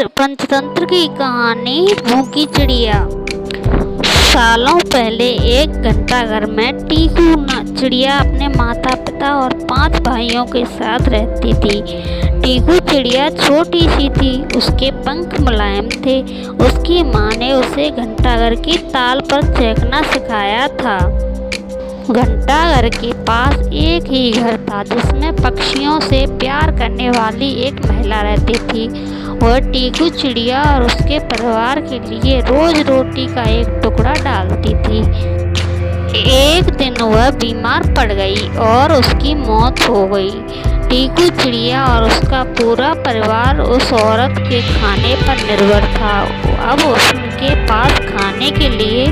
पंचतंत्र की कहानी भूखी चिड़िया। सालों पहले एक घंटाघर में टीकू चिड़िया अपने माता पिता और 5 भाइयों के साथ रहती थी। टीकू चिड़िया छोटी सी थी, उसके पंख मुलायम थे। उसकी माँ ने उसे घंटाघर की ताल पर चहकना सिखाया था। घंटाघर के पास एक ही घर था जिसमें पक्षियों से प्यार करने वाली एक महिला रहती थी। वह टीकू चिड़िया और उसके परिवार के लिए रोज रोटी का एक टुकड़ा डालती थी। एक दिन वह बीमार पड़ गई और उसकी मौत हो गई। टीकू चिड़िया और उसका पूरा परिवार उस औरत के खाने पर निर्भर था। अब उसके पास खाने के लिए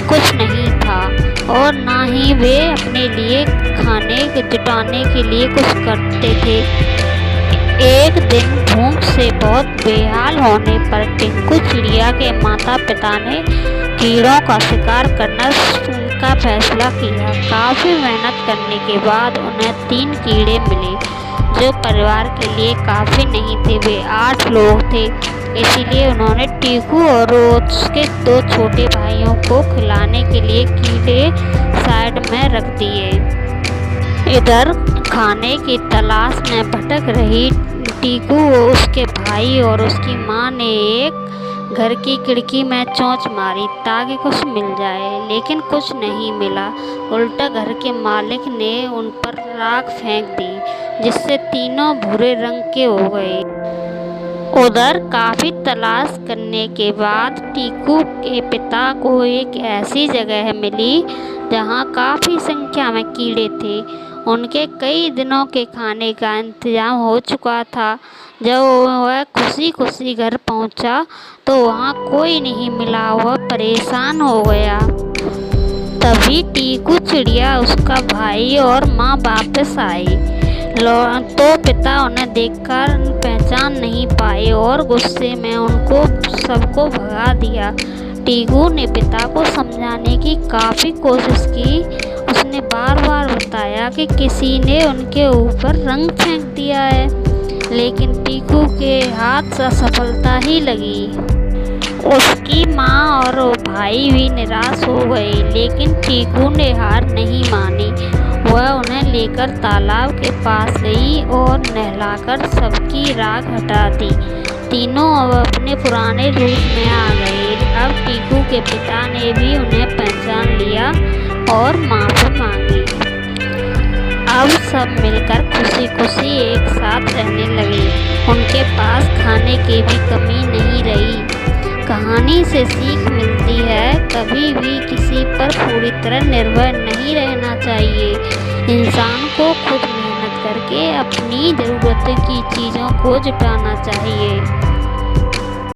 कुछ नहीं था और ना ही वे अपने लिए खाने जुटाने के लिए कुछ करते थे। एक दिन भूख से बहुत बेहाल होने पर टिंकू चिड़िया के माता पिता ने कीड़ों का शिकार करना का फैसला किया। काफ़ी मेहनत करने के बाद उन्हें 3 कीड़े मिले जो परिवार के लिए काफ़ी नहीं थे। वे 8 लोग थे, इसीलिए उन्होंने टीकू और उसके 2 छोटे भाइयों को खिलाने के लिए कीड़े साइड में रख दिए। इधर खाने की तलाश में भटक रही टीकू, उसके भाई और उसकी माँ ने एक घर की खिड़की में चोंच मारी ताकि कुछ मिल जाए, लेकिन कुछ नहीं मिला। उल्टा घर के मालिक ने उन पर राख फेंक दी जिससे तीनों भूरे रंग के हो गए। उधर काफ़ी तलाश करने के बाद टीकू के पिता को एक ऐसी जगह मिली जहाँ काफ़ी संख्या में कीड़े थे। उनके कई दिनों के खाने का इंतजाम हो चुका था। जब वह खुशी खुशी घर पहुँचा तो वहाँ कोई नहीं मिला। वह परेशान हो गया। तभी टीकू चिड़िया, उसका भाई और माँ वापस आई तो पिता उन्हें देखकर पहचान नहीं पाए और गुस्से में उनको सबको भगा दिया। टीकू ने पिता को समझाने की काफ़ी कोशिश की। उसने बार बार बताया कि किसी ने उनके ऊपर रंग फेंक दिया है, लेकिन टीकू के हाथ से असफलता ही लगी। उसकी माँ और भाई भी निराश हो गए, लेकिन टीकू ने हार नहीं मानी। वह उन्हें लेकर तालाब के पास गई और नहलाकर सबकी राख हटा दी। तीनों अब अपने पुराने रूप में आ गए। अब टीकू के पिता ने भी उन्हें पहचान लिया और माफ़ी मांगी। अब सब मिलकर खुशी खुशी एक साथ रहने लगे। उनके पास खाने की भी कमी नहीं रही। कहानी से सीख मिलती है, कभी भी किसी पर पूरी तरह निर्भर नहीं रहना चाहिए। इंसान को खुद मेहनत करके अपनी ज़रूरत की चीज़ों को जुटाना चाहिए।